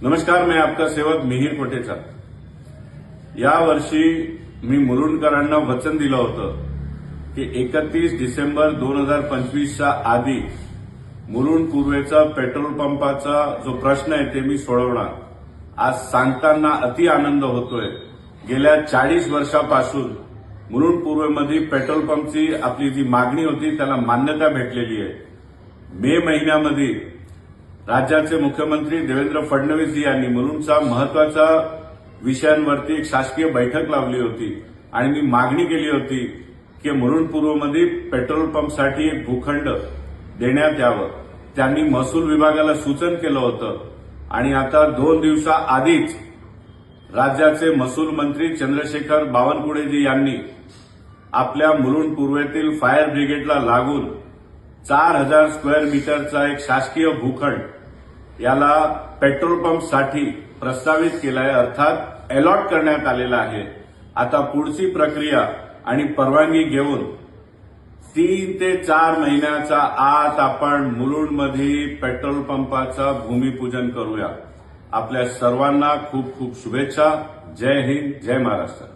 नमस्कार, मैं आपका सेवक मिहिर कोटेचा। या वर्षी मी मुरुंडकरांना वचन दिलं होतं की 31 डिसेंबर 2025च्या आधी मुरुंड पूर्वेचा पेट्रोल पंपाचा जो प्रश्न आहे ते मी सोडवणार। आज सांगताना अति आनंद होतोय। गेल्या 40 वर्षापासून मुरुंड पूर्वेमध्ये पेट्रोल पंपची आपली जी मागणी होती त्याला मान्यता भेटलेली आहे। मे महिन्यामध्ये राज्याचे मुख्यमंत्री देवेंद्र फडणवीस यांनी मुरुंडचा महत्वाचा विषयांवरती एक शासकीय बैठक लावली होती आणि मी मागणी केली होती की मुरुंड पूर्वमध्ये पेट्रोल पंपसाठी एक भूखंड देण्यात यावं। त्यांनी महसूल विभागाला सूचन केलं होतं आणि आता 2 दिवसाआधीच राज्याचे महसूल मंत्री चंद्रशेखर बावनकुळेजी यांनी आपल्या मुरुंड पूर्वेतील फायर ब्रिगेडला लागून 4000 स्क्वेअर मीटरचा एक शासकीय भूखंड याला पेट्रोल पंपसाठी प्रस्तावित केलाय, अर्थात अलॉट करण्यात आलेला आहे। आता पुढची प्रक्रिया आणि परवानगी घेऊन 3 ते 4 महिन्याचा आत आपण मुरुंडमध्ये पेट्रोल पंपाचा भूमिपूजन करूया। आपल्या सर्वांना खूप खूप शुभेच्छा। जय हिंद, जय महाराष्ट्र।